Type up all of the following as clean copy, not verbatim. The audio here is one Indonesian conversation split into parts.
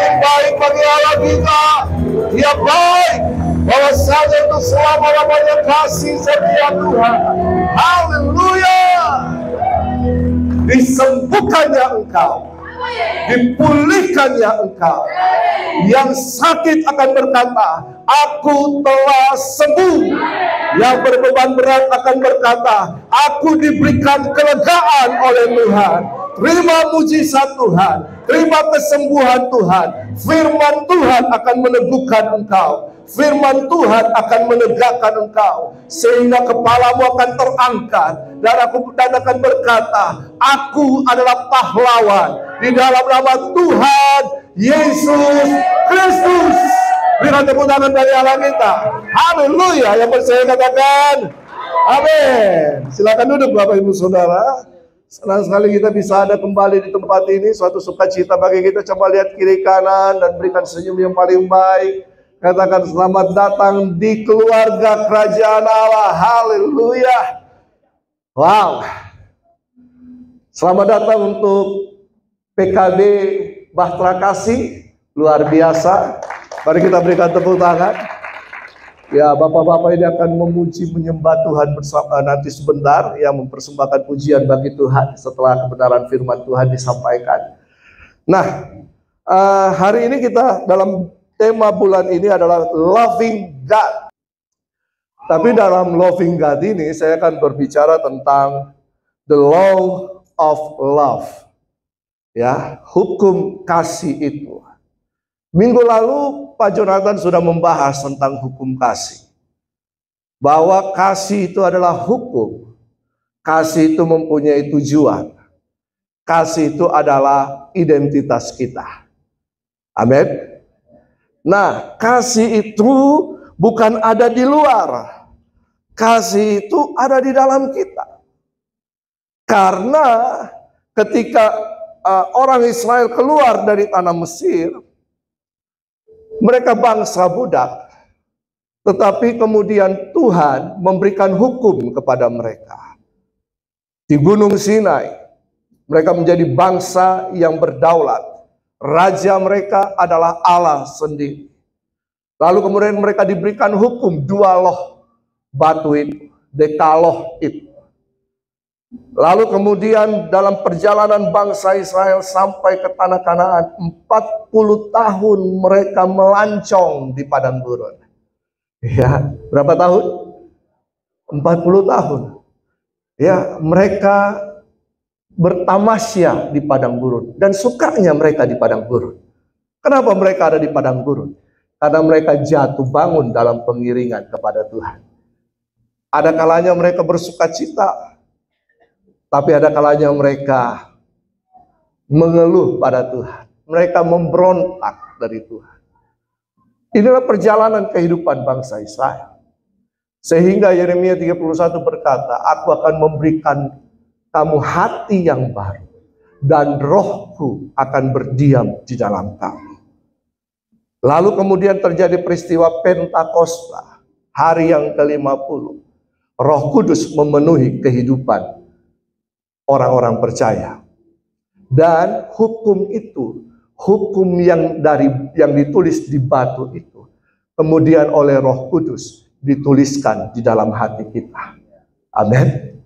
paling baik bagi Allah kita. Dia baik, bahwasanya itu selama-lamanya kasih setia Tuhan. Haleluya. Disembuhkannya engkau, dipulihkannya engkau. Yang sakit akan berkata, aku telah sembuh. Yang berbeban berat akan berkata, aku diberikan kelegaan oleh Tuhan. Terima mujizat Tuhan, terima kesembuhan Tuhan. Firman Tuhan akan meneguhkan engkau, firman Tuhan akan menegakkan engkau, sehingga kepalamu akan terangkat dan akan berkata, aku adalah pahlawan di dalam nama Tuhan Yesus Kristus. Berikan tepuk tangan dari Allah kita. Haleluya. Yang percaya katakan amin. Silakan duduk Bapak Ibu Saudara. Senang sekali kita bisa ada kembali di tempat ini. Suatu sukacita bagi kita. Coba lihat kiri kanan dan berikan senyum yang paling baik. Katakan selamat datang di keluarga kerajaan Allah. Haleluya. Wow. Selamat datang untuk PKB Bahtera Kasih. Luar biasa. Mari kita berikan tepuk tangan. Ya, bapak-bapak ini akan memuji menyembah Tuhan bersama nanti sebentar, yang mempersembahkan pujian bagi Tuhan setelah kebenaran firman Tuhan disampaikan. Nah, hari ini kita dalam tema bulan ini adalah Loving God. Tapi dalam Loving God ini saya akan berbicara tentang the law of love. Ya, hukum kasih itu. Minggu lalu Pak Jonathan sudah membahas tentang hukum kasih. Bahwa kasih itu adalah hukum. Kasih itu mempunyai tujuan. Kasih itu adalah identitas kita. Amin. Nah, kasih itu bukan ada di luar. Kasih itu ada di dalam kita. Karena ketika orang Israel keluar dari tanah Mesir, mereka bangsa budak, tetapi kemudian Tuhan memberikan hukum kepada mereka. Di Gunung Sinai, mereka menjadi bangsa yang berdaulat. Raja mereka adalah Allah sendiri. Lalu kemudian mereka diberikan hukum dua loh batu itu, dekaloh itu. Lalu kemudian dalam perjalanan bangsa Israel sampai ke tanah Kanaan, 40 tahun mereka melancong di padang gurun. Ya, berapa tahun? 40 tahun. Ya, mereka bertamasya di padang gurun dan sukanya mereka di padang gurun. Kenapa mereka ada di padang gurun? Karena mereka jatuh bangun dalam pengiringan kepada Tuhan. Ada kalanya mereka bersuka cita, tapi ada kalanya mereka mengeluh pada Tuhan. Mereka memberontak dari Tuhan. Inilah perjalanan kehidupan bangsa Israel. Sehingga Yeremia 31 berkata, aku akan memberikan kamu hati yang baru, dan rohku akan berdiam di dalam kamu. Lalu kemudian terjadi peristiwa Pentakosta, hari yang ke-50. Roh Kudus memenuhi kehidupan orang-orang percaya. Dan hukum itu, hukum yang ditulis di batu itu, kemudian oleh Roh Kudus dituliskan di dalam hati kita. Amin.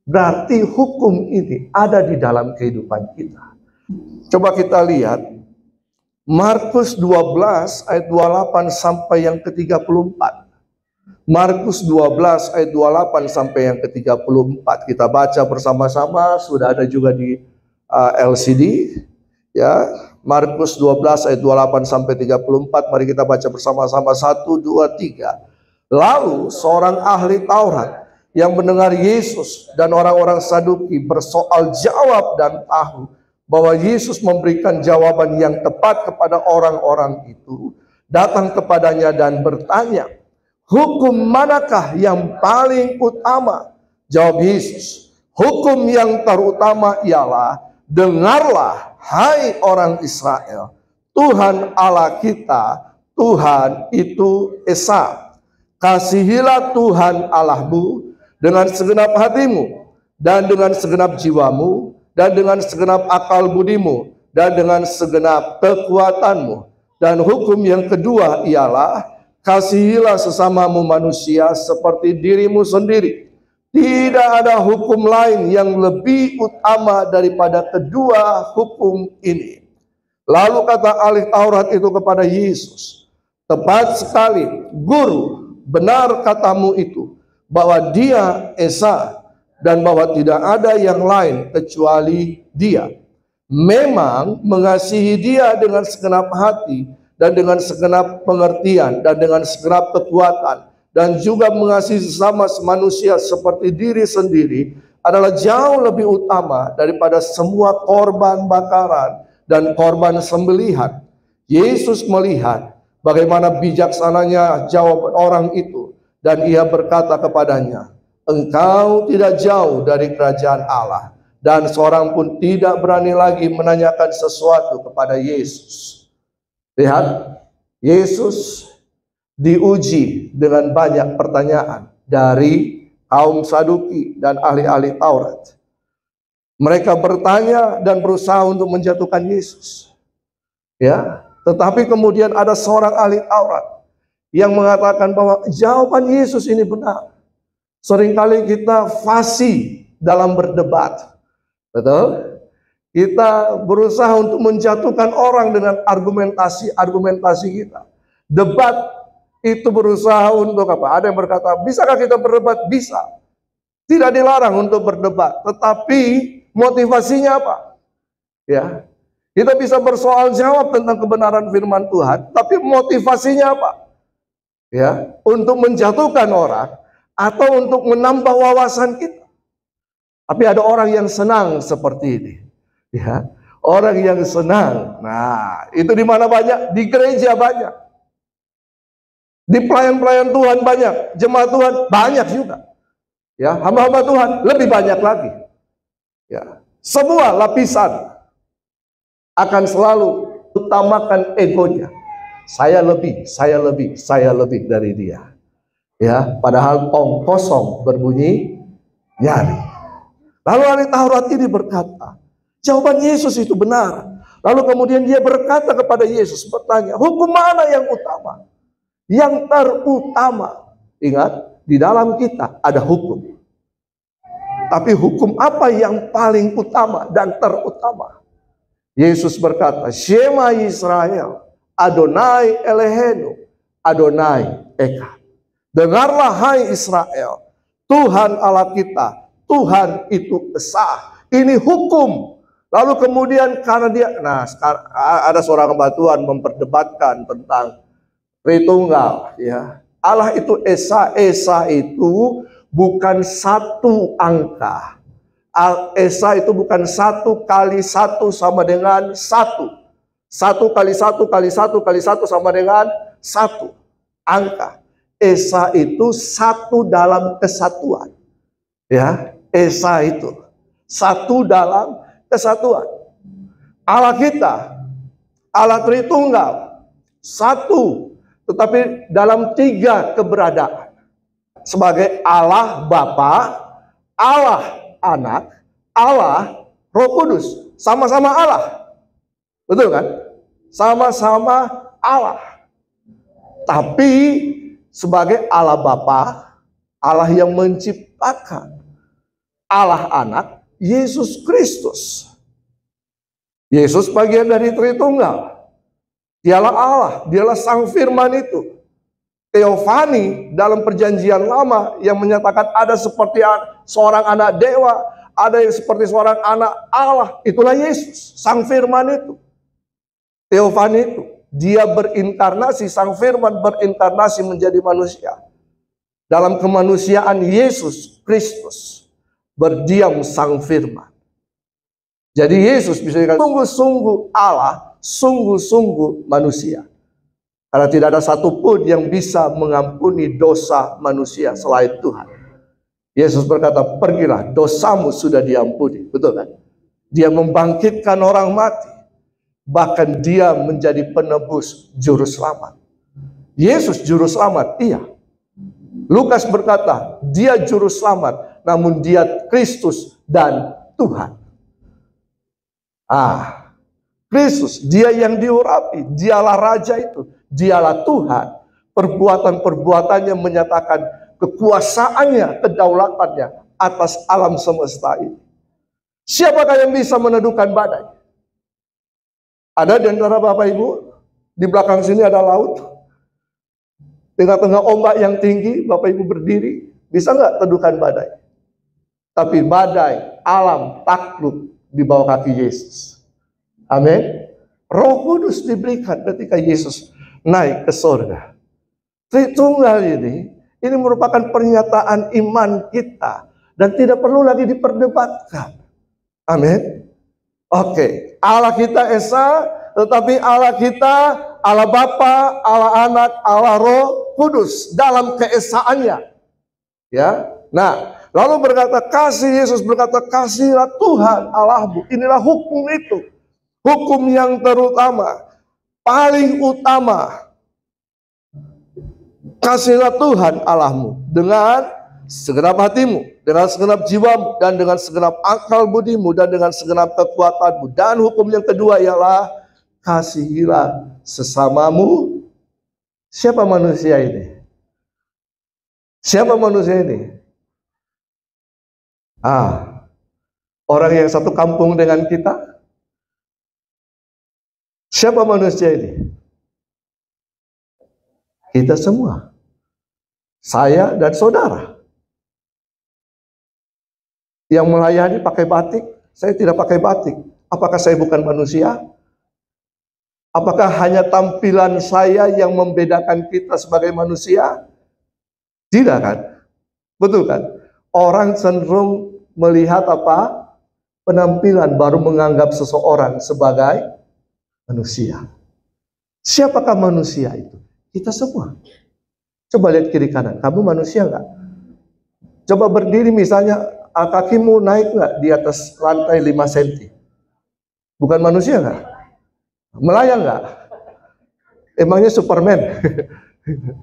Berarti hukum ini ada di dalam kehidupan kita. Coba kita lihat Markus 12 ayat 28 sampai yang ke-34. Markus 12 ayat 28 sampai yang ke-34. Kita baca bersama-sama, sudah ada juga di LCD. Ya, Markus 12 ayat 28 sampai 34. Mari kita baca bersama-sama. 1, 2, 3. Lalu seorang ahli Taurat yang mendengar Yesus dan orang-orang Saduki bersoal jawab dan tahu bahwa Yesus memberikan jawaban yang tepat kepada orang-orang itu, datang kepadanya dan bertanya, hukum manakah yang paling utama? Jawab Yesus, hukum yang terutama ialah, dengarlah hai orang Israel, Tuhan Allah kita, Tuhan itu Esa. Kasihilah Tuhan Allahmu dengan segenap hatimu, dan dengan segenap jiwamu, dan dengan segenap akal budimu, dan dengan segenap kekuatanmu. Dan hukum yang kedua ialah, kasihilah sesamamu manusia seperti dirimu sendiri. Tidak ada hukum lain yang lebih utama daripada kedua hukum ini. Lalu kata ahli Taurat itu kepada Yesus, tepat sekali, Guru, benar katamu itu, bahwa Dia Esa, dan bahwa tidak ada yang lain kecuali Dia. Memang mengasihi Dia dengan segenap hati, dan dengan segenap pengertian, dan dengan segenap kekuatan, dan juga mengasihi sesama manusia seperti diri sendiri adalah jauh lebih utama daripada semua korban bakaran dan korban sembelihan. Yesus melihat bagaimana bijaksananya jawaban orang itu, dan ia berkata kepadanya, engkau tidak jauh dari kerajaan Allah. Dan seorang pun tidak berani lagi menanyakan sesuatu kepada Yesus. Lihat, Yesus diuji dengan banyak pertanyaan dari kaum Saduki dan ahli-ahli Taurat. Mereka bertanya dan berusaha untuk menjatuhkan Yesus. Ya, tetapi kemudian ada seorang ahli Taurat yang mengatakan bahwa jawaban Yesus ini benar. Seringkali kita fasih dalam berdebat. Betul? Kita berusaha untuk menjatuhkan orang dengan argumentasi kita. Debat itu berusaha untuk apa? Ada yang berkata, bisakah kita berdebat? Bisa. Tidak dilarang untuk berdebat, tetapi motivasinya apa? Ya. Kita bisa bersoal jawab tentang kebenaran firman Tuhan, tapi motivasinya apa? Ya, untuk menjatuhkan orang atau untuk menambah wawasan kita. Tapi ada orang yang senang seperti ini. Ya, orang yang senang. Nah, itu di mana banyak? Di gereja banyak. Di pelayan-pelayan Tuhan banyak, jemaat Tuhan banyak juga. Ya, hamba-hamba Tuhan lebih banyak lagi. Ya, semua lapisan akan selalu utamakan egonya. Saya lebih dari dia. Ya, padahal tong kosong berbunyi nyari. Lalu ahli Taurat ini berkata, jawaban Yesus itu benar. Lalu kemudian dia berkata kepada Yesus, bertanya, hukum mana yang utama? Yang terutama. Ingat, di dalam kita ada hukum. Tapi hukum apa yang paling utama dan terutama? Yesus berkata, Shema Yisrael, Adonai Elohenu, Adonai Eka. Dengarlah hai Israel, Tuhan Allah kita, Tuhan itu esa. Ini hukum. Lalu kemudian karena dia, sekarang ada seorang hamba Tuhan memperdebatkan tentang Tritunggal. Ya, Allah itu esa. Esa itu bukan satu angka. Esa itu bukan 1 kali 1 sama dengan 1. 1 kali 1 kali 1 kali 1 sama dengan 1 angka. Esa itu satu dalam kesatuan. Ya, Esa itu satu dalam kesatuan. Allah kita, Allah Tritunggal, satu, tetapi dalam 3 keberadaan. Sebagai Allah Bapa, Allah Anak, Allah Roh Kudus, sama-sama Allah. Betul kan? Sama-sama Allah. Tapi sebagai Allah Bapa, Allah yang menciptakan, Allah Anak, Yesus Kristus. Yesus bagian dari Tritunggal. Dialah Allah, dialah Sang Firman itu. Teofani dalam perjanjian lama yang menyatakan ada seperti seorang anak dewa, ada yang seperti seorang anak Allah. Itulah Yesus, Sang Firman itu. Teofani itu, dia berinkarnasi, Sang Firman berinkarnasi menjadi manusia. Dalam kemanusiaan Yesus Kristus berdiam Sang Firman. Jadi Yesus bisa dikatakan sungguh-sungguh Allah, sungguh-sungguh manusia. Karena tidak ada satupun yang bisa mengampuni dosa manusia selain Tuhan. Yesus berkata, pergilah, dosamu sudah diampuni. Betul kan? Dia membangkitkan orang mati. Bahkan dia menjadi penebus juru selamat. Yesus juru selamat, iya. Lukas berkata, dia juru selamat, namun dia Kristus dan Tuhan. Kristus, dia yang diurapi, dialah Raja itu, dialah Tuhan. Perbuatan-perbuatannya menyatakan kekuasaannya, kedaulatannya atas alam semesta ini. Siapakah yang bisa meneduhkan badai? Ada di antara Bapak Ibu, di belakang sini ada laut. Tengah-tengah ombak yang tinggi, Bapak Ibu berdiri, bisa nggak teduhkan badai? Tapi badai, alam takluk di bawah kaki Yesus. Amin. Roh Kudus diberikan ketika Yesus naik ke surga. Tritunggal ini merupakan pernyataan iman kita dan tidak perlu lagi diperdebatkan. Amin. Oke, Allah kita Esa, tetapi Allah kita, Allah Bapa, Allah Anak, Allah Roh Kudus dalam keesaannya. Ya. Nah, lalu Yesus berkata, kasihlah Tuhan Allahmu. Inilah hukum itu. Hukum yang terutama, paling utama. Kasihlah Tuhan Allahmu dengan segenap hatimu, dengan segenap jiwamu, dan dengan segenap akal budimu, dan dengan segenap kekuatanmu. Dan hukum yang kedua ialah kasihilah sesamamu. Siapa manusia ini? Siapa manusia ini? Orang yang satu kampung dengan kita. Siapa manusia ini? Kita semua. Saya dan saudara. Yang melayani pakai batik, saya tidak pakai batik. Apakah saya bukan manusia? Apakah hanya tampilan saya yang membedakan kita sebagai manusia? Tidak kan? Betul kan? Orang cenderung melihat apa? Penampilan, baru menganggap seseorang sebagai manusia. Siapakah manusia itu? Kita semua. Coba lihat kiri kanan, kamu manusia nggak? Coba berdiri misalnya, kakimu naik nggak di atas lantai 5 cm? Bukan manusia nggak? Melayang nggak? Emangnya Superman?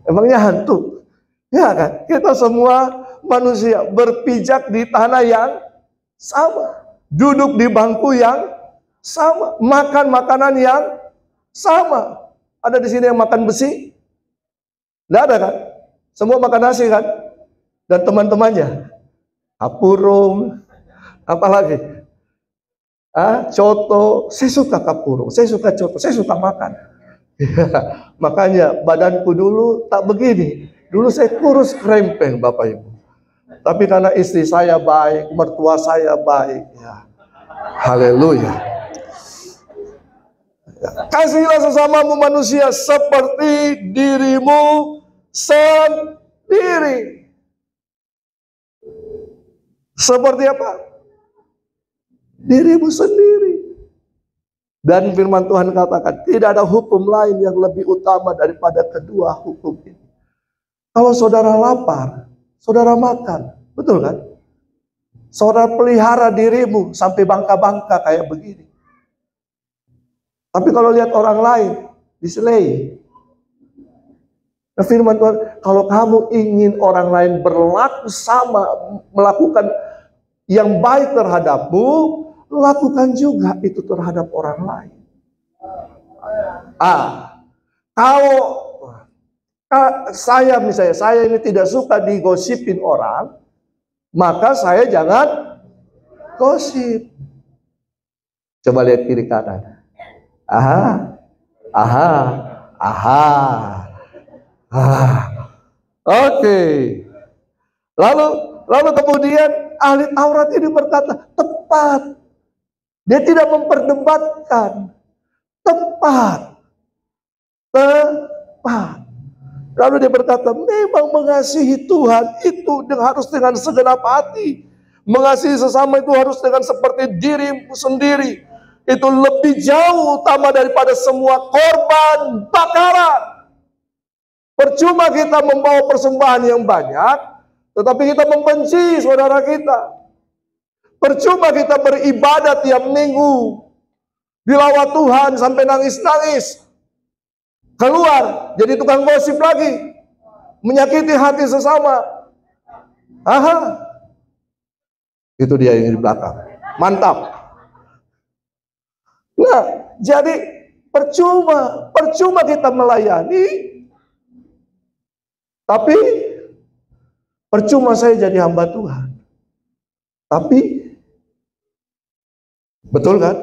Emangnya hantu? Ya kan? Kita semua manusia berpijak di tanah yang sama, duduk di bangku yang sama, makan makanan yang sama. Ada di sini yang makan besi? Tidak ada kan? Semua makan nasi kan? Dan teman-temannya kapurung, apalagi? Coto. Saya suka kapurung, saya suka coto, saya suka makan. Makanya badanku dulu tak begini. Dulu saya kurus krempeng Bapak Ibu. Tapi karena istri saya baik, mertua saya baik, ya. Haleluya. Kasihilah sesamamu manusia seperti dirimu sendiri. Seperti apa? Dirimu sendiri. Dan firman Tuhan katakan, tidak ada hukum lain yang lebih utama daripada kedua hukum ini. Kalau saudara lapar, saudara makan. Betul kan? Saudara pelihara dirimu sampai bangka-bangka kayak begini. Tapi kalau lihat orang lain, diselei. Nah, firman Tuhan, kalau kamu ingin orang lain berlaku sama, melakukan yang baik terhadapmu, lakukan juga itu terhadap orang lain. Kalau saya misalnya, saya ini tidak suka digosipin orang, maka saya jangan gosip. Coba lihat kiri kanan. Oke. Lalu kemudian ahli Taurat ini berkata, tepat. Dia tidak memperdebatkan. Tepat. Lalu dia berkata, memang mengasihi Tuhan itu harus dengan segenap hati. Mengasihi sesama itu harus dengan seperti dirimu sendiri. Itu lebih jauh utama daripada semua korban bakaran. Percuma kita membawa persembahan yang banyak, tetapi kita membenci saudara kita. Percuma kita beribadat tiap minggu, dilawat Tuhan sampai nangis-nangis, keluar jadi tukang gosip lagi, menyakiti hati sesama. Itu dia yang di belakang. Mantap. Nah, Jadi percuma kita melayani, tapi percuma saya jadi hamba Tuhan. Tapi betul kan?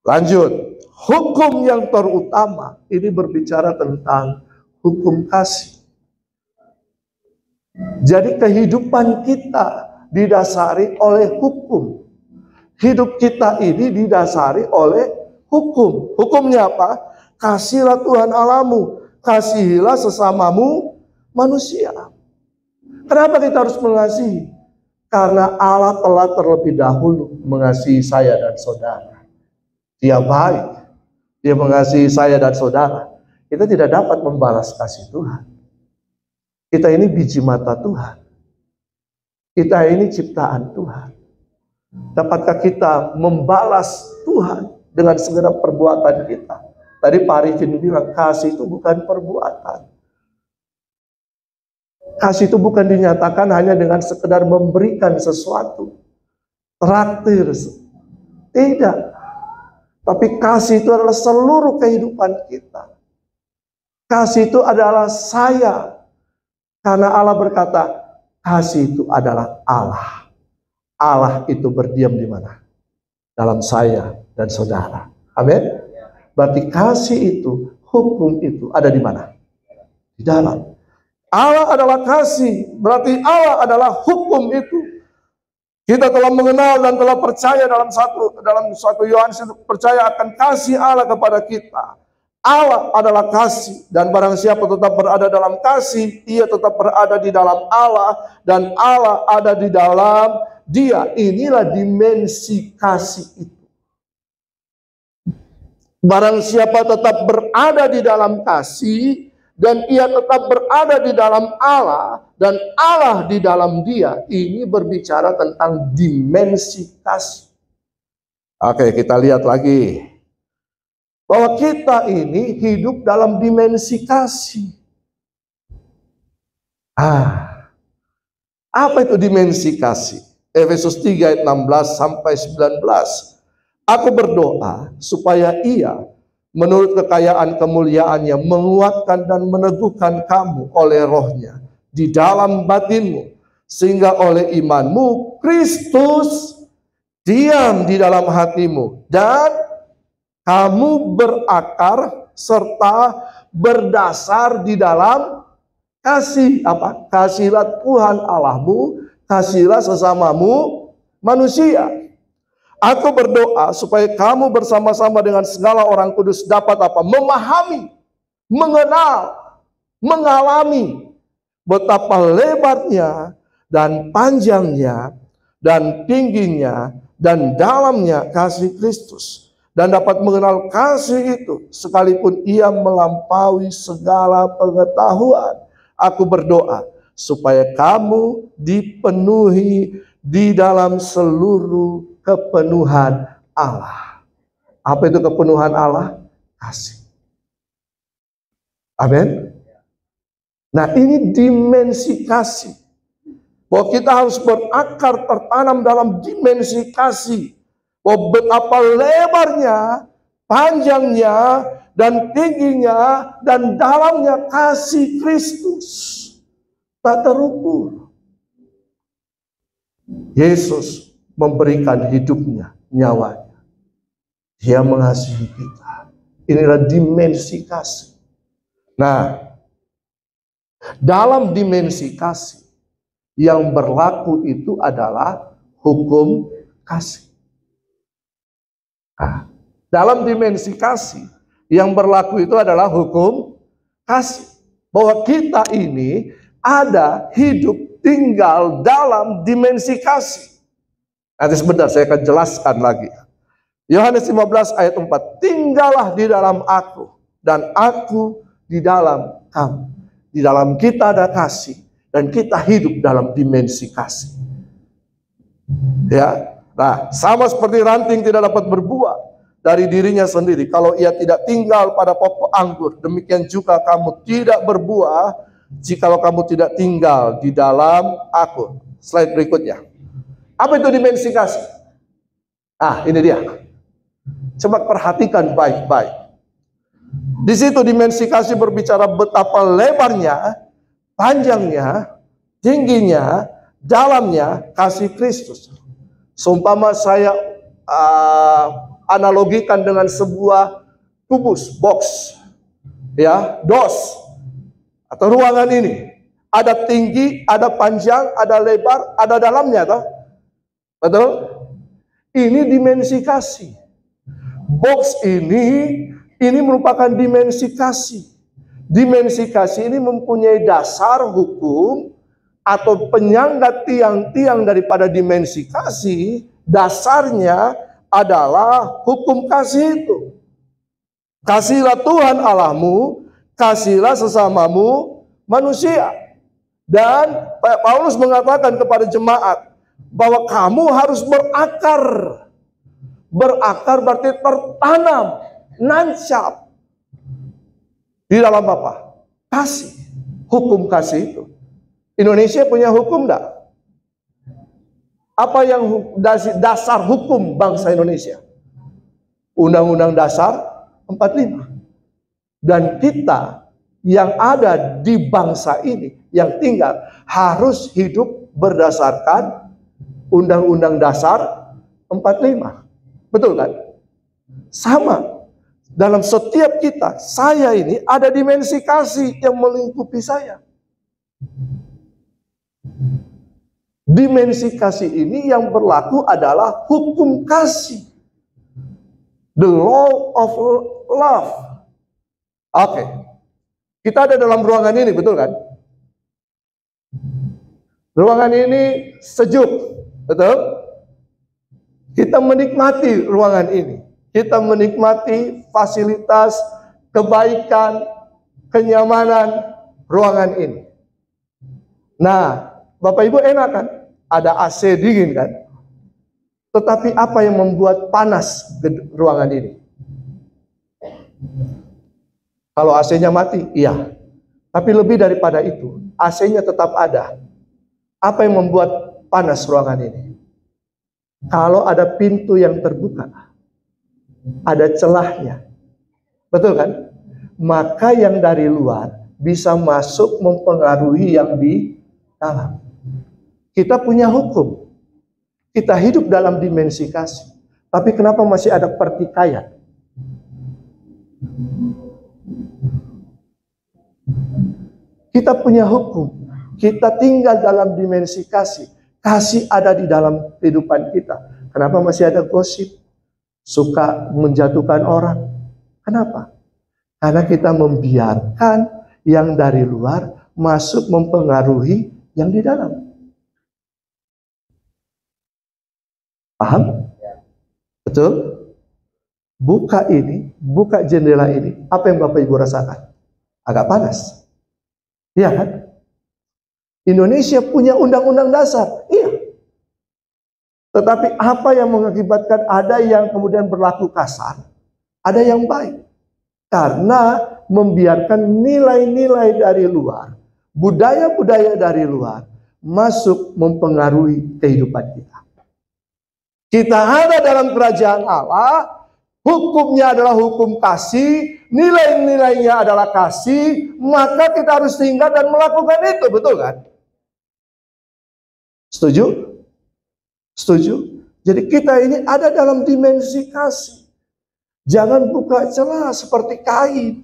Lanjut. Hukum yang terutama ini berbicara tentang hukum kasih. Jadi kehidupan kita didasari oleh hukum. Hidup kita ini didasari oleh hukum. Hukumnya apa? Kasihilah Tuhan Allahmu, kasihilah sesamamu manusia. Kenapa kita harus mengasihi? Karena Allah telah terlebih dahulu mengasihi saya dan saudara. Dia baik. Dia mengasihi saya dan saudara. Kita tidak dapat membalas kasih Tuhan. Kita ini biji mata Tuhan. Kita ini ciptaan Tuhan. Dapatkah kita membalas Tuhan dengan segenap perbuatan kita? Tadi Pak Arifin bilang, kasih itu bukan perbuatan. Kasih itu bukan dinyatakan hanya dengan sekedar memberikan sesuatu. Traktir. Tidak. Tapi kasih itu adalah seluruh kehidupan kita. Kasih itu adalah saya. Karena Allah berkata, kasih itu adalah Allah. Allah itu berdiam di mana? Dalam saya dan saudara. Amin. Berarti kasih itu, hukum itu ada di mana? Di dalam. Allah adalah kasih. Berarti Allah adalah hukum itu. Kita telah mengenal dan telah percaya dalam satu Yohanes itu percaya akan kasih Allah kepada kita. Allah adalah kasih, dan barang siapa tetap berada dalam kasih, ia tetap berada di dalam Allah, dan Allah ada di dalam dia. Inilah dimensi kasih itu. Barang siapa tetap berada di dalam kasih, dan ia tetap berada di dalam Allah, dan Allah di dalam dia. Ini berbicara tentang dimensi kasih. Oke, kita lihat lagi. Bahwa kita ini hidup dalam dimensi kasih. Apa itu dimensi kasih? Efesus 3 ayat 16 sampai 19. Aku berdoa supaya ia menurut kekayaan kemuliaannya menguatkan dan meneguhkan kamu oleh rohnya di dalam batinmu, sehingga oleh imanmu Kristus diam di dalam hatimu, dan kamu berakar serta berdasar di dalam kasih. Apa? Kasihilah Tuhan Allahmu, kasihilah sesamamu manusia. Aku berdoa supaya kamu bersama-sama dengan segala orang kudus dapat apa? Memahami, mengenal, mengalami betapa lebarnya dan panjangnya dan tingginya dan dalamnya kasih Kristus, dan dapat mengenal kasih itu sekalipun ia melampaui segala pengetahuan. Aku berdoa supaya kamu dipenuhi di dalam seluruh kepenuhan Allah. Apa itu kepenuhan Allah? Kasih. Amin. Nah, ini dimensi kasih. Bahwa kita harus berakar tertanam dalam dimensi kasih. Bahwa betapa lebarnya, panjangnya, dan tingginya, dan dalamnya kasih Kristus. Tak terukur. Yesus memberikan hidupnya, nyawanya. Dia mengasihi kita. Inilah dimensi kasih. Nah, dalam dimensi kasih yang berlaku itu adalah hukum kasih. Nah, dalam dimensi kasih yang berlaku itu adalah hukum kasih. Bahwa kita ini ada hidup tinggal dalam dimensi kasih. Nanti sebentar saya akan jelaskan lagi. Yohanes 15 ayat 4. Tinggallah di dalam aku dan aku di dalam kamu. Di dalam kita ada kasih dan kita hidup dalam dimensi kasih. Ya. Nah, sama seperti ranting tidak dapat berbuah dari dirinya sendiri kalau ia tidak tinggal pada pokok anggur, demikian juga kamu tidak berbuah jikalau kamu tidak tinggal di dalam aku. Slide berikutnya. Apa itu dimensi kasih? Ah, ini dia. Coba perhatikan baik-baik. Di situ dimensi kasih berbicara betapa lebarnya, panjangnya, tingginya, dalamnya kasih Kristus. Seumpama saya analogikan dengan sebuah kubus, box, ya, dos, atau ruangan ini. Ada tinggi, ada panjang, ada lebar, ada dalamnya, toh? Betul? Ini dimensi kasih. Box ini merupakan dimensi kasih. Dimensi kasih ini mempunyai dasar hukum atau penyangga tiang-tiang daripada dimensi kasih. Dasarnya adalah hukum kasih itu. Kasihilah Tuhan Allahmu, kasihilah sesamamu manusia. Dan Paulus mengatakan kepada jemaat bahwa kamu harus berakar. Berakar berarti tertanam, nancap di dalam apa? Kasih. Hukum kasih itu. Indonesia punya hukum enggak? Apa yang dasar hukum bangsa Indonesia? Undang-Undang Dasar 45. Dan kita yang ada di bangsa ini, yang tinggal, harus hidup berdasarkan Undang-Undang Dasar 45. Betul kan? Sama. Dalam setiap kita, saya ini ada dimensi kasih yang melingkupi saya. Dimensi kasih ini yang berlaku adalah hukum kasih. The law of love. Oke. Kita ada dalam ruangan ini, betul kan? Ruangan ini sejuk, betul? Kita menikmati ruangan ini. Kita menikmati fasilitas, kebaikan, kenyamanan ruangan ini. Nah, Bapak Ibu enak kan? Ada AC dingin kan? Tetapi apa yang membuat panas ruangan ini? Kalau AC-nya mati, iya. Tapi lebih daripada itu, AC-nya tetap ada. Apa yang membuat panas ruangan ini? Kalau ada pintu yang terbuka, ada celahnya, betul kan? Maka yang dari luar bisa masuk mempengaruhi yang di dalam. Kita punya hukum, kita hidup dalam dimensi kasih. Tapi kenapa masih ada pertikaian? Kita punya hukum, kita tinggal dalam dimensi kasih. Kasih ada di dalam kehidupan kita. Kenapa masih ada gosip? Suka menjatuhkan orang. Kenapa? Karena kita membiarkan yang dari luar masuk mempengaruhi yang di dalam. Paham? Betul? Buka ini, buka jendela ini. Apa yang Bapak Ibu rasakan? Agak panas. Iya kan? Indonesia punya undang-undang dasar. Iya. Tetapi apa yang mengakibatkan ada yang kemudian berlaku kasar, ada yang baik. Karena membiarkan nilai-nilai dari luar, budaya-budaya dari luar, masuk mempengaruhi kehidupan kita. Kita ada dalam kerajaan Allah, hukumnya adalah hukum kasih, nilai-nilainya adalah kasih, maka kita harus tinggal dan melakukan itu, betul kan? Setuju? Setuju? Jadi kita ini ada dalam dimensi kasih. Jangan buka celah seperti Kain.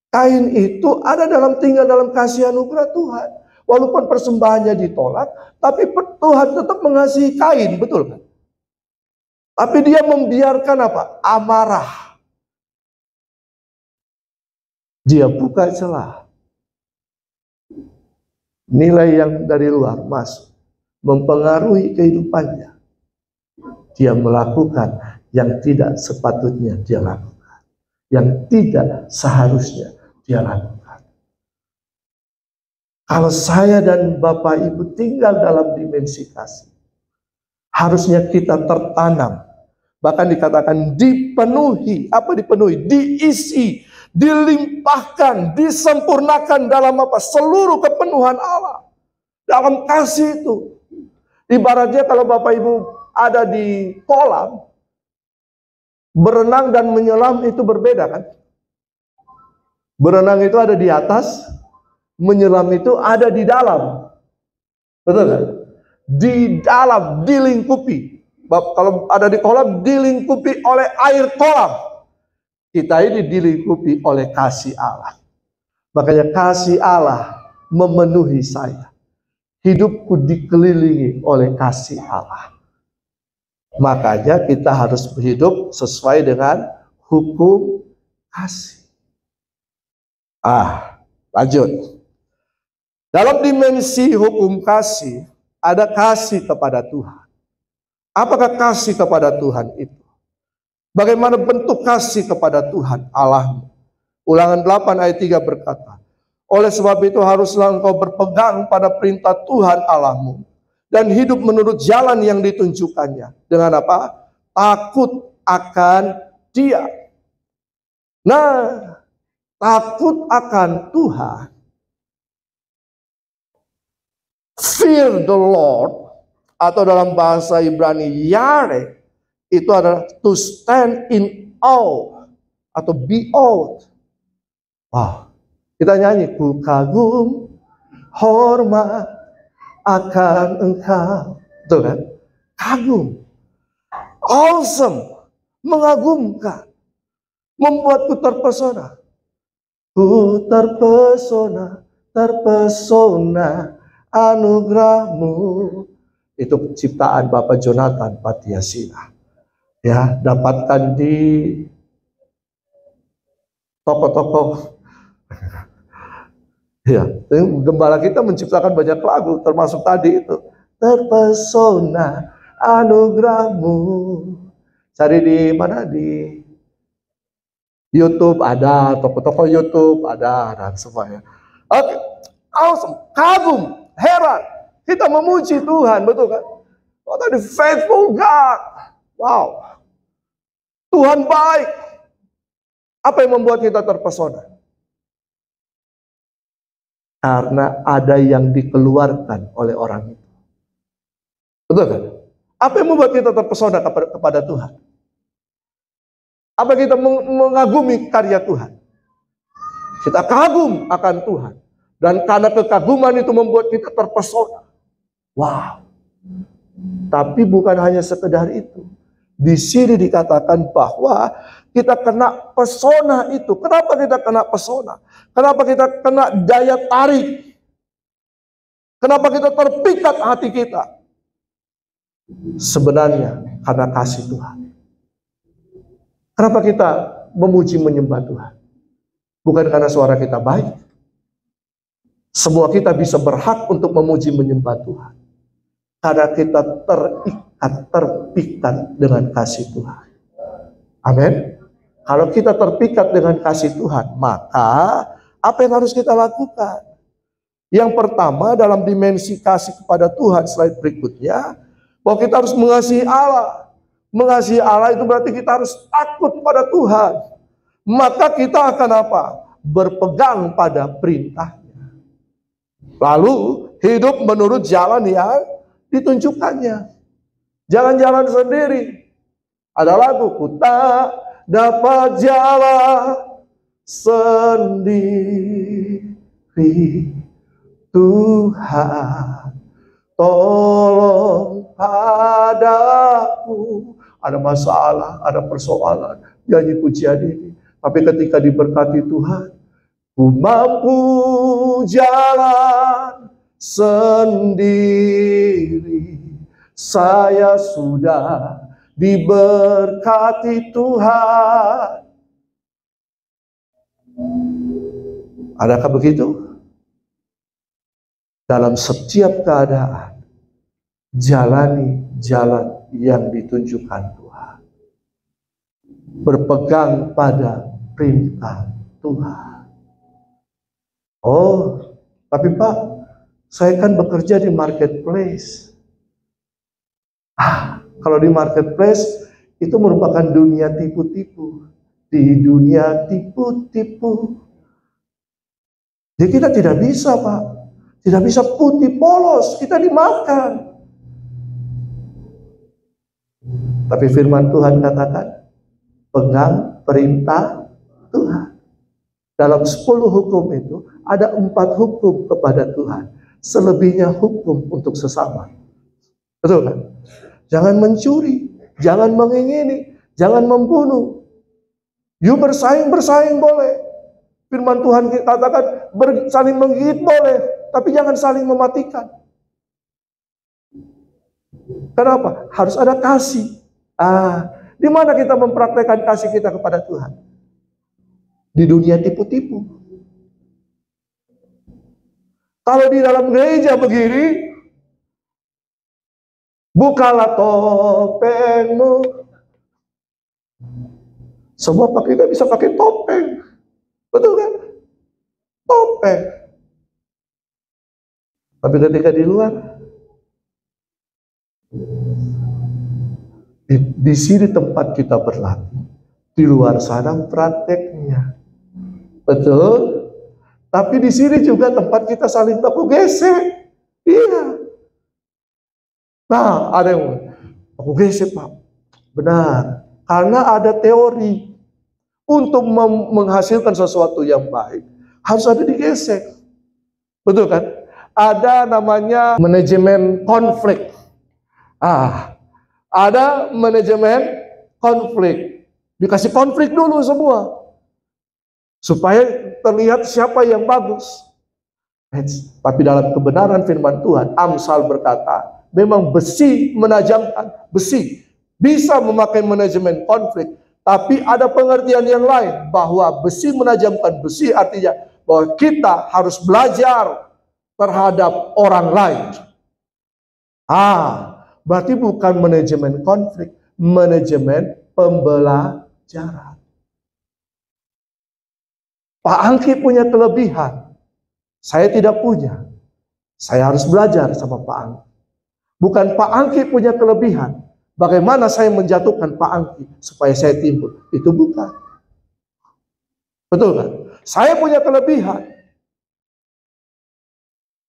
Kain itu ada tinggal dalam kasih anugerah Tuhan. Walaupun persembahannya ditolak, tapi Tuhan tetap mengasihi Kain, betul kan? Tapi dia membiarkan apa? Amarah. Dia buka celah. Nilai yang dari luar masuk. Mempengaruhi kehidupannya. Dia melakukan yang tidak sepatutnya dia lakukan. Yang tidak seharusnya dia lakukan. Kalau saya dan Bapak Ibu tinggal dalam dimensi kasih, harusnya kita tertanam. Bahkan dikatakan dipenuhi. Apa dipenuhi? Diisi, dilimpahkan, disempurnakan dalam apa? Seluruh kepenuhan Allah. Dalam kasih itu. Ibaratnya kalau Bapak Ibu ada di kolam, berenang dan menyelam itu berbeda kan? Berenang itu ada di atas, menyelam itu ada di dalam. Betul kan? Di dalam, dilingkupi. Kalau ada di kolam, dilingkupi oleh air kolam. Kita ini dilingkupi oleh kasih Allah. Makanya kasih Allah memenuhi saya. Hidupku dikelilingi oleh kasih Allah. Makanya kita harus hidup sesuai dengan hukum kasih. Lanjut. Dalam dimensi hukum kasih, ada kasih kepada Tuhan. Apakah kasih kepada Tuhan itu? Bagaimana bentuk kasih kepada Tuhan Allahmu? Ulangan 8 ayat 3 berkata, oleh sebab itu haruslah engkau berpegang pada perintah Tuhan Allahmu dan hidup menurut jalan yang ditunjukkannya. Dengan apa? Takut akan Dia. Nah, takut akan Tuhan, fear the Lord, atau dalam bahasa Ibrani yare, itu adalah to stand in awe atau be awed. Kita nyanyi, ku kagum hormat akan Engkau. Betul kan? Kagum, awesome, mengagumkan, membuatku terpesona. Ku terpesona, terpesona anugerahmu. Itu ciptaan Bapak Jonathan Patiasila. Ya, dapatkan di toko-toko. Ya, gembala kita menciptakan banyak lagu, termasuk tadi itu. Terpesona anugerahmu. Cari di mana? Di YouTube ada, toko-toko YouTube ada, dan semuanya. Oke, awesome, kagum, heran. Kita memuji Tuhan, betul kan? Oh, tadi faithful God. Wow. Tuhan baik. Apa yang membuat kita terpesona? Karena ada yang dikeluarkan oleh orang itu. Betul kan? Apa yang membuat kita terpesona kepada Tuhan? Apa kita mengagumi karya Tuhan? Kita kagum akan Tuhan. Dan karena kekaguman itu membuat kita terpesona. Wow. Tapi bukan hanya sekedar itu. Di sini dikatakan bahwa kita kena pesona itu. Kenapa kita kena pesona? Kenapa kita kena daya tarik? Kenapa kita terpikat hati kita? Sebenarnya karena kasih Tuhan. Kenapa kita memuji menyembah Tuhan? Bukan karena suara kita baik. Semua kita bisa berhak untuk memuji menyembah Tuhan. Karena kita terikat, terpikat dengan kasih Tuhan. Amin. Kalau kita terpikat dengan kasih Tuhan, maka apa yang harus kita lakukan? Yang pertama dalam dimensi kasih kepada Tuhan, slide berikutnya, bahwa kita harus mengasihi Allah. Mengasihi Allah itu berarti kita harus takut pada Tuhan. Maka kita akan apa? Berpegang pada perintahnya. Lalu hidup menurut jalan yang ditunjukkannya. Jalan-jalan sendiri. Ada lagu, ku tak dapat jalan sendiri. Tuhan, tolong padaku. Ada masalah, ada persoalan, nyanyi pujian ini. Tapi ketika diberkati Tuhan, ku mampu jalan sendiri. Saya sudah diberkati Tuhan. Adakah begitu? Dalam setiap keadaan, jalani jalan yang ditunjukkan Tuhan. Berpegang pada perintah Tuhan. Oh, tapi Pak, saya kan bekerja di marketplace. Kalau di marketplace itu merupakan dunia tipu-tipu. Di dunia tipu-tipu. Jadi kita tidak bisa, Pak. Tidak bisa putih polos, kita dimakan. Tapi firman Tuhan katakan, pegang perintah Tuhan. Dalam 10 hukum itu, ada 4 hukum kepada Tuhan. Selebihnya hukum untuk sesama. Betul kan? Jangan mencuri, jangan mengingini, jangan membunuh. You bersaing boleh. Firman Tuhan katakan, saling menggigit boleh, tapi jangan saling mematikan. Kenapa? Harus ada kasih. Di mana kita mempraktekkan kasih kita kepada Tuhan? Di dunia tipu-tipu. Kalau di dalam gereja begini, bukalah topengmu. Semua kita bisa pakai topeng. Betul kan? Topeng. Tapi ketika di luar, di sini tempat kita berlatih, di luar sana prakteknya. Betul? Tapi di sini juga tempat kita saling baku gesek. Iya. Nah, ada yang baku gesek, Pak. Benar. Karena ada teori. Untuk menghasilkan sesuatu yang baik, harus ada digesek. Betul kan? Ada namanya manajemen konflik. Ada manajemen konflik. Dikasih konflik dulu semua. Supaya terlihat siapa yang bagus. Tapi dalam kebenaran firman Tuhan, Amsal berkata, memang besi menajamkan, besi bisa memakai manajemen konflik. Tapi ada pengertian yang lain, bahwa besi menajamkan besi artinya bahwa kita harus belajar terhadap orang lain. Berarti bukan manajemen konflik, manajemen pembelajaran. Pak Angki punya kelebihan, saya tidak punya. Saya harus belajar sama Pak Angki. Bukan Pak Angki punya kelebihan, bagaimana saya menjatuhkan Pak Angki supaya saya timbul. Itu bukan. Betul kan? Saya punya kelebihan.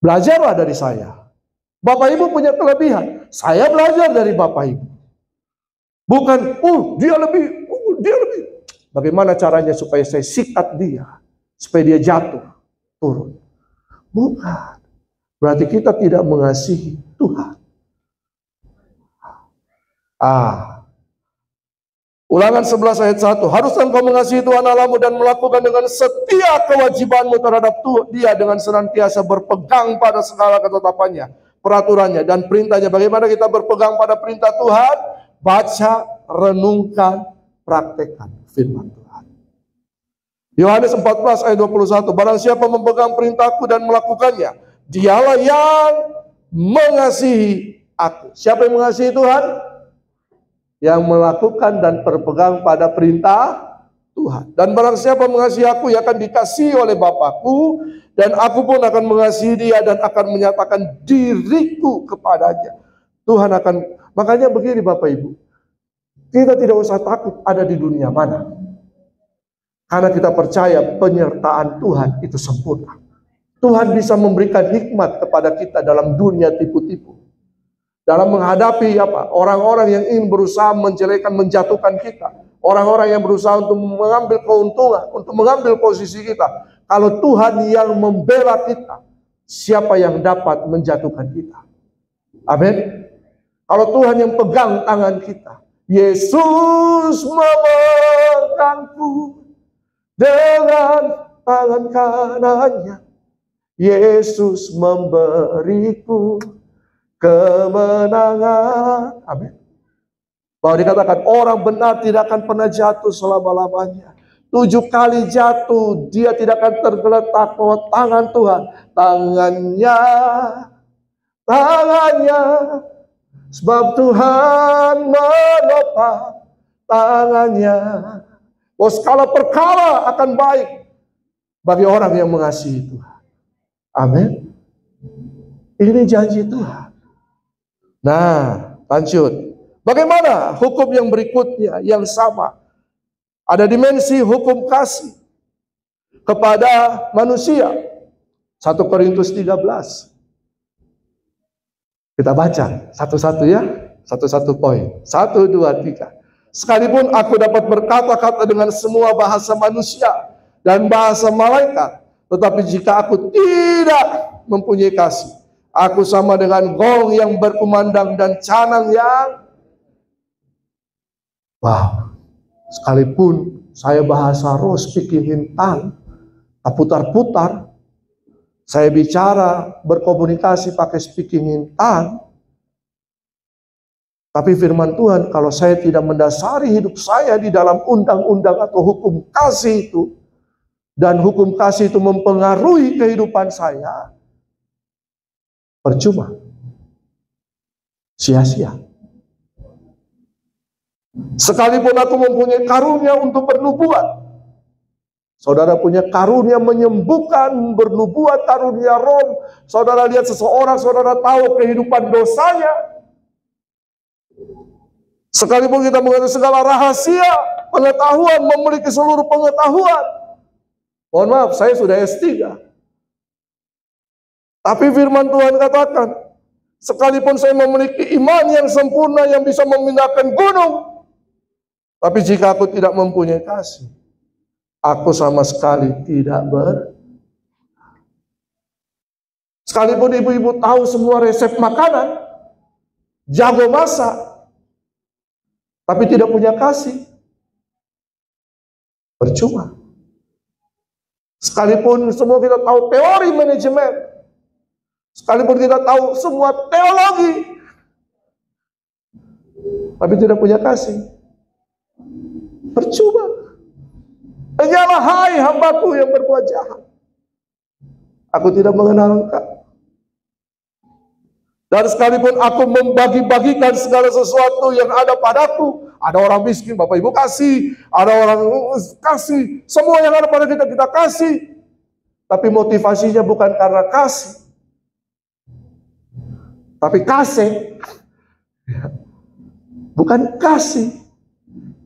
Belajarlah dari saya. Bapak Ibu punya kelebihan. Saya belajar dari Bapak Ibu. Bukan, dia lebih. Bagaimana caranya supaya saya sikat dia? Supaya dia jatuh, turun. Bukan. Berarti kita tidak mengasihi Tuhan. Ulangan 11 ayat 1. Haruslah engkau mengasihi Tuhan Allahmu dan melakukan dengan setia kewajibanmu terhadap Dia dengan senantiasa berpegang pada segala ketetapannya, peraturannya dan perintahnya. Bagaimana kita berpegang pada perintah Tuhan? Baca, renungkan, praktekkan firman Tuhan. Yohanes 14 ayat 21. Barang siapa memegang perintahku dan melakukannya, dialah yang mengasihi aku. Siapa yang mengasihi Tuhan? Yang melakukan dan berpegang pada perintah Tuhan. Dan barang siapa mengasihi aku, ia akan dikasihi oleh Bapakku, dan aku pun akan mengasihi dia dan akan menyatakan diriku kepadanya. Tuhan akan, makanya begini Bapak Ibu, kita tidak usah takut ada di dunia mana. Karena kita percaya penyertaan Tuhan itu sempurna. Tuhan bisa memberikan hikmat kepada kita dalam dunia tipu-tipu. Dalam menghadapi orang-orang yang ingin berusaha menjelekkan, menjatuhkan kita. Orang-orang yang berusaha untuk mengambil keuntungan, untuk mengambil posisi kita. Kalau Tuhan yang membela kita, siapa yang dapat menjatuhkan kita? Amin. Kalau Tuhan yang pegang tangan kita, Yesus memegangku dengan tangan kanannya, Yesus memberiku kemenangan. Amin. Bahwa dikatakan orang benar tidak akan pernah jatuh selama-lamanya. 7 kali jatuh, dia tidak akan tergeletak bahwa tangan Tuhan, tangannya, sebab Tuhan menopang tangannya. Bahwa segala perkara akan baik bagi orang yang mengasihi Tuhan. Amin. Ini janji Tuhan. Nah, lanjut. Bagaimana hukum yang berikutnya yang sama? Ada dimensi hukum kasih kepada manusia. 1 Korintus 13. Kita baca satu-satu ya. 1 Satu-satu poin. 1, 2, 3. Sekalipun aku dapat berkata-kata dengan semua bahasa manusia dan bahasa malaikat, tetapi jika aku tidak mempunyai kasih, aku sama dengan gong yang berkumandang dan canang yang... Wow. Sekalipun saya bahasa roh, speaking in tongue, putar-putar, saya bicara, berkomunikasi pakai speaking in tongue, tapi firman Tuhan, kalau saya tidak mendasari hidup saya di dalam undang-undang atau hukum kasih itu, dan hukum kasih itu mempengaruhi kehidupan saya, percuma. Sia-sia. Sekalipun aku mempunyai karunia untuk bernubuat, saudara punya karunia menyembuhkan, bernubuat, karunia roh, saudara lihat seseorang, saudara tahu kehidupan dosanya. Sekalipun kita mengerti segala rahasia, pengetahuan, memiliki seluruh pengetahuan. Mohon maaf, saya sudah S3. Tapi firman Tuhan katakan, sekalipun saya memiliki iman yang sempurna yang bisa memindahkan gunung, tapi jika aku tidak mempunyai kasih, aku sama sekali tidak Sekalipun ibu-ibu tahu semua resep makanan, jago masak, tapi tidak punya kasih, percuma. Sekalipun semua kita tahu teori manajemen, sekalipun kita tahu semua teologi, tapi tidak punya kasih, percuma. Hanyalah hai hambaku yang berbuat jahat, aku tidak mengenal engkau. Dan sekalipun aku membagi-bagikan segala sesuatu yang ada padaku, ada orang miskin, Bapak Ibu kasih, ada orang kasih, semua yang ada pada kita, kita kasih. Tapi motivasinya bukan karena kasih, tapi kasih. Bukan kasih.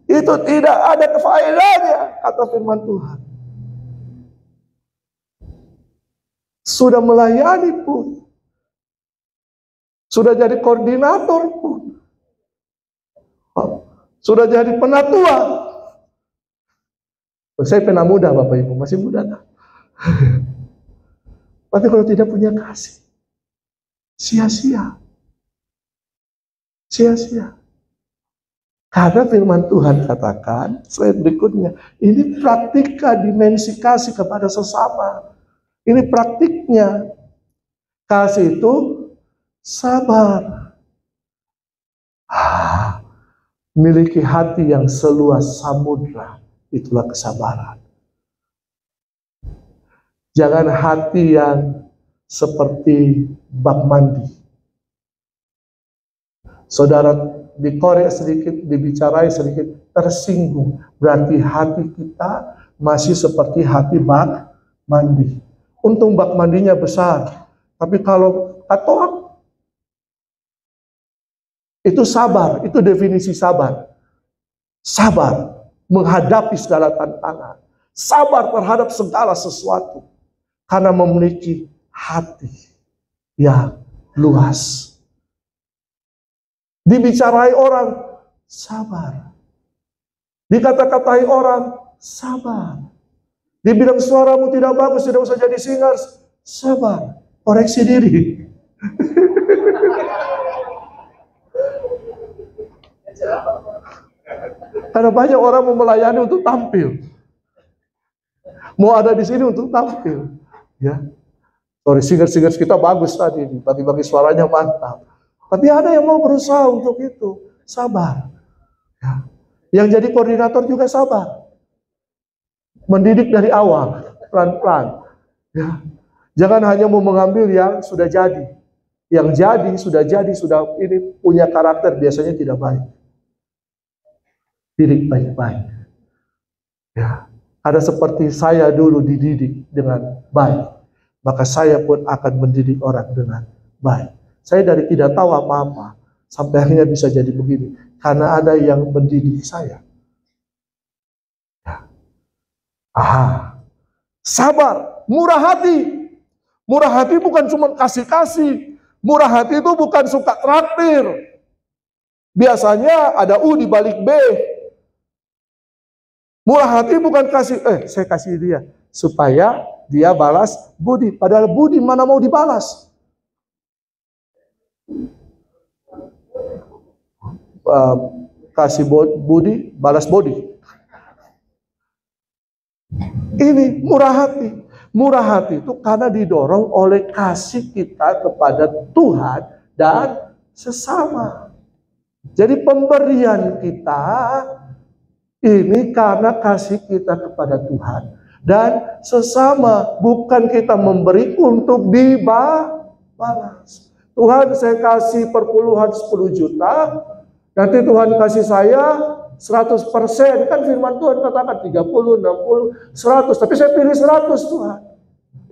Itu tidak ada kefaedahnya, kata firman Tuhan. Sudah melayani pun, sudah jadi koordinator pun, sudah jadi penatua. Saya pernah muda, Bapak Ibu, masih muda kan? Tapi kalau tidak punya kasih, sia-sia. Sia-sia. Karena firman Tuhan katakan, slide berikutnya, ini praktika dimensi kasih kepada sesama. Ini praktiknya. Kasih itu sabar. Miliki hati yang seluas samudra, itulah kesabaran. Jangan hati yang seperti bak mandi. Saudara dikorek sedikit, dibicarai sedikit, tersinggung. Berarti hati kita masih seperti hati bak mandi. Untung bak mandinya besar. Tapi kalau katoak, itu sabar, itu definisi sabar. Sabar menghadapi segala tantangan. Sabar terhadap segala sesuatu. Karena memiliki hati yang luas. Dibicarai orang, sabar. Dikata-katai orang, sabar. Dibilang suaramu tidak bagus, tidak usah jadi singer, sabar. Koreksi diri. Karena banyak orang mau melayani untuk tampil. Mau ada di sini untuk tampil. Ya. Sorry, singer-singer kita bagus tadi, bagi-bagi suaranya mantap. Tapi ada yang mau berusaha untuk itu, sabar. Ya. Yang jadi koordinator juga sabar. Mendidik dari awal, pelan-pelan. Ya. Jangan hanya mau mengambil yang sudah jadi. Yang jadi, sudah ini punya karakter, biasanya tidak baik. Didik baik-baik. Ya. Ada seperti saya dulu dididik dengan baik. Maka saya pun akan mendidik orang dengan baik. Saya dari tidak tahu apa-apa, sampai akhirnya bisa jadi begini. Karena ada yang mendidik saya. Ya. Sabar, murah hati. Murah hati bukan cuma kasih-kasih. Murah hati itu bukan suka traktir. Biasanya ada U di balik B. Murah hati bukan kasih, saya kasih dia supaya dia balas budi. Padahal budi mana mau dibalas. Kasih budi, balas bodi. Ini murah hati. Murah hati itu karena didorong oleh kasih kita kepada Tuhan dan sesama. Jadi pemberian kita ini karena kasih kita kepada Tuhan dan sesama. Bukan kita memberi untuk dibalas. Tuhan, saya kasih perpuluhan 10 juta, nanti Tuhan kasih saya 100%. Kan firman Tuhan katakan 30, 60, 100. Tapi saya pilih 100 Tuhan.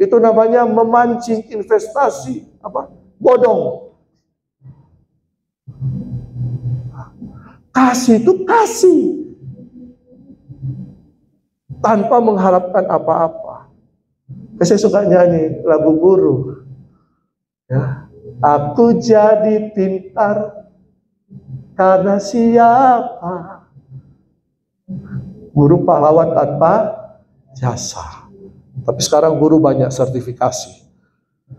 Itu namanya memancing investasi bodong. Kasih itu kasih tanpa mengharapkan apa-apa. Saya suka nyanyi lagu guru. Ya. Aku jadi pintar karena siapa? Guru pahlawan tanpa jasa. Tapi sekarang guru banyak sertifikasi.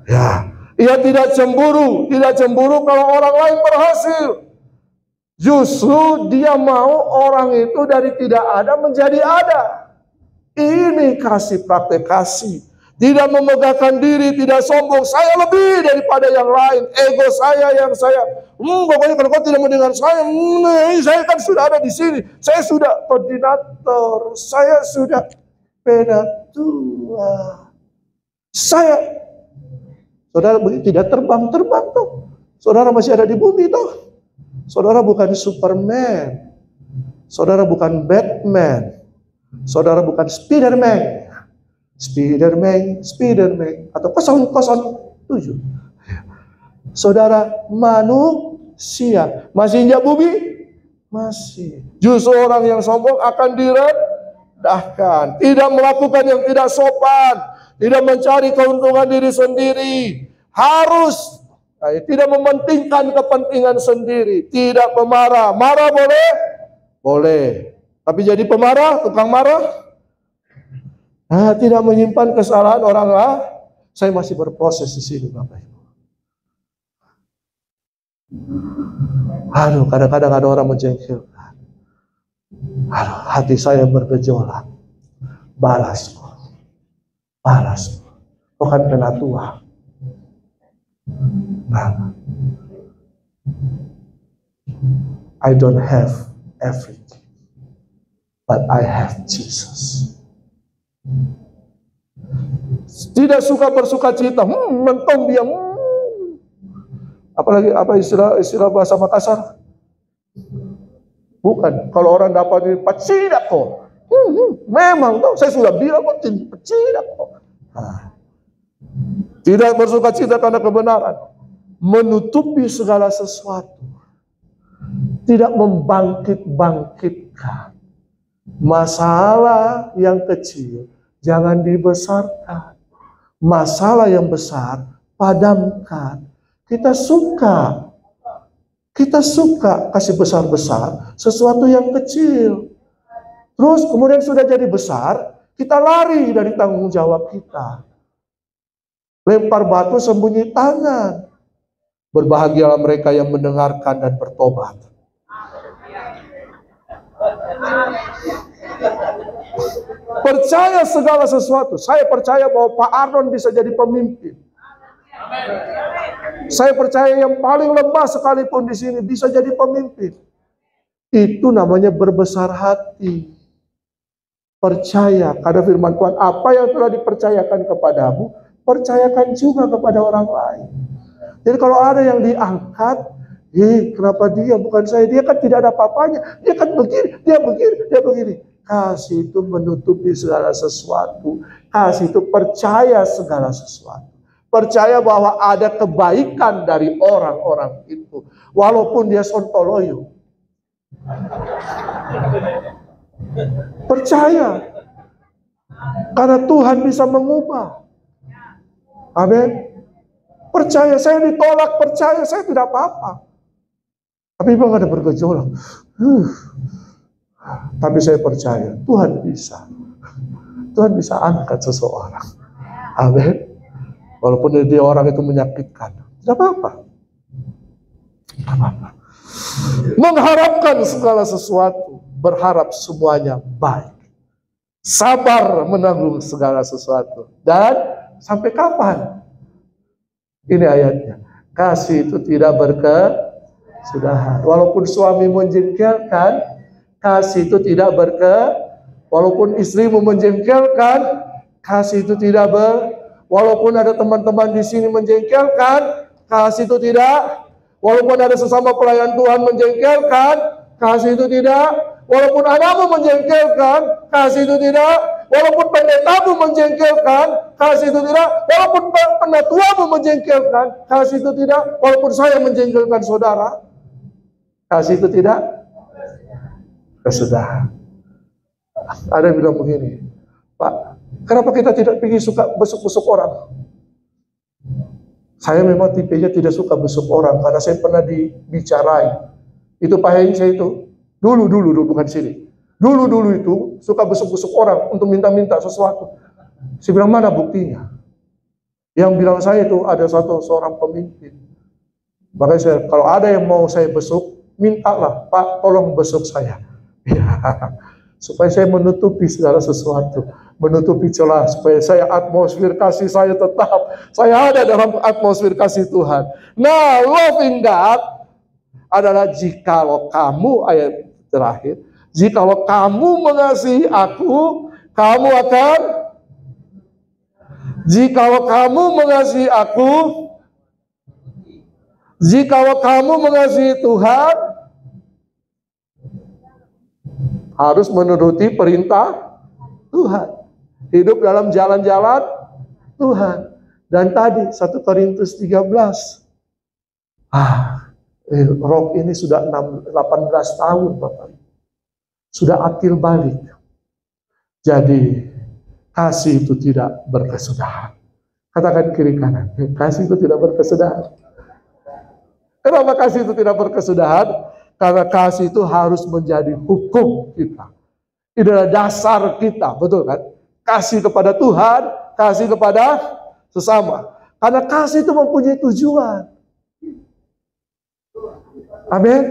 Ya, ia tidak cemburu kalau orang lain berhasil. Justru dia mau orang itu dari tidak ada menjadi ada. Ini kasih, praktek kasih. Tidak memegahkan diri, tidak sombong. Saya lebih daripada yang lain. Ego saya yang saya. Pokoknya kalau kau tidak mendengar saya kan sudah ada di sini. Saya sudah koordinator. Saya sudah penatua. Saudara tidak terbang tuh. Saudara masih ada di bumi tuh. Saudara bukan Superman. Saudara bukan Batman. Saudara bukan Spiderman. Atau 007. Saudara manusia. Masih injak bumi? Masih. Justru orang yang sombong akan direndahkan. Tidak melakukan yang tidak sopan. Tidak mencari keuntungan diri sendiri. Harus tidak mementingkan kepentingan sendiri. Tidak pemarah. Marah boleh? Boleh. Tapi jadi pemarah, tukang marah? Tidak menyimpan kesalahan orang lain. Saya masih berproses di sini, Bapak Ibu. Kadang-kadang ada orang menjengkelkan. Hati saya bergejolak. Balasku. Kau kan penatua. I don't have everything, but I have Jesus. Tidak suka bersuka cita, mentong dia. Apalagi istilah bahasa Makassar? Bukan. Kalau orang dapat pacidak kok. Memang tuh saya sudah bilang pacidak kok. Tidak bersuka cita karena kebenaran, menutupi segala sesuatu, tidak membangkit-bangkitkan. Masalah yang kecil jangan dibesarkan. Masalah yang besar padamkan. Kita suka kasih besar-besar sesuatu yang kecil. Terus kemudian sudah jadi besar, kita lari dari tanggung jawab kita. Lempar batu sembunyi tangan. Berbahagialah mereka yang mendengarkan dan bertobat. Percaya segala sesuatu. Saya percaya bahwa Pak Arnon bisa jadi pemimpin. Saya percaya yang paling lemah sekalipun di sini bisa jadi pemimpin. Itu namanya berbesar hati. Percaya, karena firman Tuhan, apa yang telah dipercayakan kepadamu, percayakan juga kepada orang lain. Jadi kalau ada yang diangkat, kenapa dia bukan saya? Dia kan tidak ada apa-apanya. Dia kan begini, dia begini. Kasih itu menutupi segala sesuatu. Kasih itu percaya segala sesuatu. Percaya bahwa ada kebaikan dari orang-orang itu. Walaupun dia sontoloyo. Percaya. Karena Tuhan bisa mengubah. Amin. Percaya, saya ditolak, percaya, saya tidak apa-apa. Tapi memang ada bergejolak. Tapi saya percaya Tuhan bisa. Tuhan bisa angkat seseorang. Amin. Walaupun dia orang itu menyakitkan, tidak apa-apa. Tidak apa-apa. Mengharapkan segala sesuatu, berharap semuanya baik. Sabar menanggung segala sesuatu. Dan sampai kapan? Ini ayatnya. Kasih itu tidak berkesudahan. Walaupun suami menjengkelkan, kasih itu tidak walaupun istrimu menjengkelkan, kasih itu tidak walaupun ada teman-teman di sini menjengkelkan, kasih itu tidak. Walaupun ada sesama pelayan Tuhan menjengkelkan, kasih itu tidak. Walaupun anakmu menjengkelkan, kasih itu tidak. Walaupun pendetamu menjengkelkan, kasih itu tidak. Walaupun penatuamu menjengkelkan, kasih itu tidak. Walaupun saya menjengkelkan saudara, kasih itu tidak. Kesudahan. Ada yang bilang begini, Pak, kenapa kita tidak pergi suka besuk-besuk orang? Saya memang tipenya tidak suka besuk orang, karena saya pernah dibicarai. Itu Pak Heng saya itu, dulu bukan sini. Dulu itu suka besuk-besuk orang untuk minta-minta sesuatu. Saya bilang, mana buktinya? Yang bilang saya itu ada seorang pemimpin. Makanya saya, kalau ada yang mau saya besuk, mintalah, Pak tolong besuk saya. Ya, supaya saya menutupi segala sesuatu, menutupi celah, supaya saya atmosfer kasih saya tetap, saya ada dalam atmosfer kasih Tuhan. Nah, loving God adalah jikalau kamu, ayat terakhir, jikalau kamu mengasihi aku, kamu akan, jikalau kamu mengasihi aku, jikalau kamu mengasihi Tuhan, harus menuruti perintah Tuhan. Hidup dalam jalan-jalan Tuhan. Dan tadi 1 Korintus 13. Rob ini sudah 18 tahun Bapak. Sudah akil balik. Jadi kasih itu tidak berkesudahan. Katakan kiri kanan. Kasih itu tidak berkesudahan. Kenapa kasih itu tidak berkesudahan? Karena kasih itu harus menjadi hukum kita. Itu adalah dasar kita, betul kan? Kasih kepada Tuhan, kasih kepada sesama. Karena kasih itu mempunyai tujuan. Amin.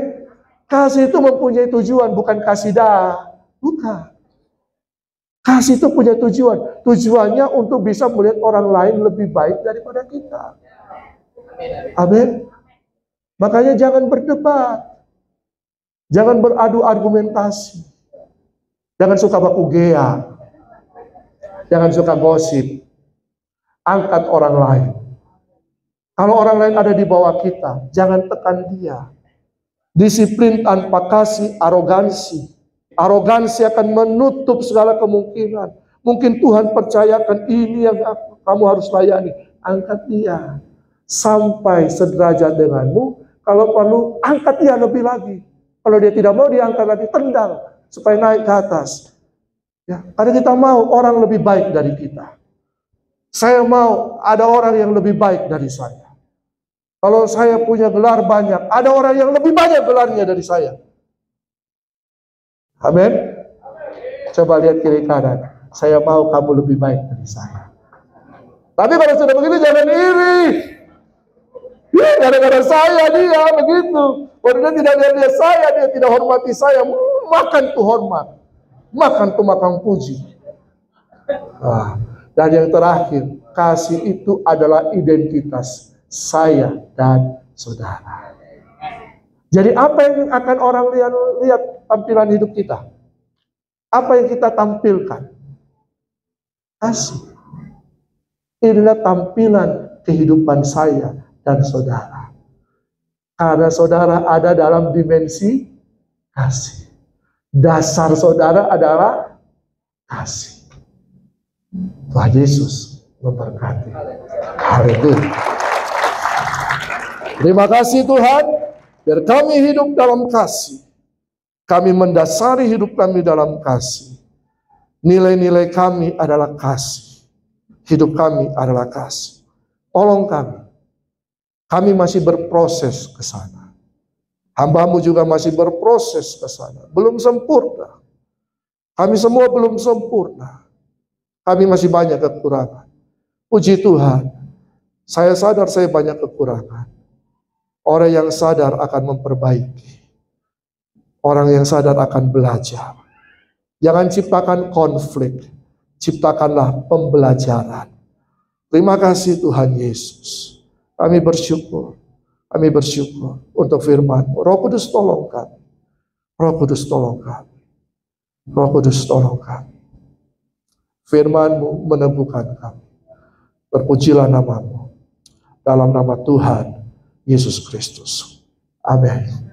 Kasih itu mempunyai tujuan, bukan kasih dah. Bukan. Kasih itu punya tujuan. Tujuannya untuk bisa melihat orang lain lebih baik daripada kita. Amin. Makanya jangan berdebat. Jangan beradu argumentasi. Jangan suka baku gea. Jangan suka gosip. Angkat orang lain. Kalau orang lain ada di bawah kita, jangan tekan dia. Disiplin tanpa kasih, arogansi. Arogansi akan menutup segala kemungkinan. Mungkin Tuhan percayakan ini yang kamu harus layani. Angkat dia. Sampai sederajat denganmu. Kalau perlu, angkat dia lebih lagi. Kalau dia tidak mau diangkat lagi, tendang supaya naik ke atas. Ya, karena kita mau orang lebih baik dari kita. Saya mau ada orang yang lebih baik dari saya. Kalau saya punya gelar banyak, ada orang yang lebih banyak gelarnya dari saya. Amin. Coba lihat kiri kanan. Saya mau kamu lebih baik dari saya. Tapi kalau sudah begitu jangan iri. Ya, gara-gara saya dia begitu. Kalau dia tidak lihat saya, dia tidak hormati saya. Makan tuh hormat. Makan tuh makan puji. Dan yang terakhir, kasih itu adalah identitas saya dan saudara. Jadi apa yang akan orang lihat tampilan hidup kita? Apa yang kita tampilkan? Kasih. Inilah tampilan kehidupan saya dan saudara. Karena saudara ada dalam dimensi kasih. Dasar saudara adalah kasih. Tuhan Yesus memberkati. Haleluya. Terima kasih Tuhan. Biar kami hidup dalam kasih. Kami mendasari hidup kami dalam kasih. Nilai-nilai kami adalah kasih. Hidup kami adalah kasih. Tolong kami. Kami masih berproses ke sana. Hamba-Mu juga masih berproses ke sana. Belum sempurna. Kami semua belum sempurna. Kami masih banyak kekurangan. Puji Tuhan, saya sadar saya banyak kekurangan. Orang yang sadar akan memperbaiki. Orang yang sadar akan belajar. Jangan ciptakan konflik. Ciptakanlah pembelajaran. Terima kasih Tuhan Yesus. Kami bersyukur. Kami bersyukur untuk firman-Mu. Roh Kudus tolong kami. Roh Kudus tolong kami. Roh Kudus tolong kami. Firman-Mu meneguhkan kami. Terpujilah nama-Mu. Dalam nama Tuhan Yesus Kristus. Amin.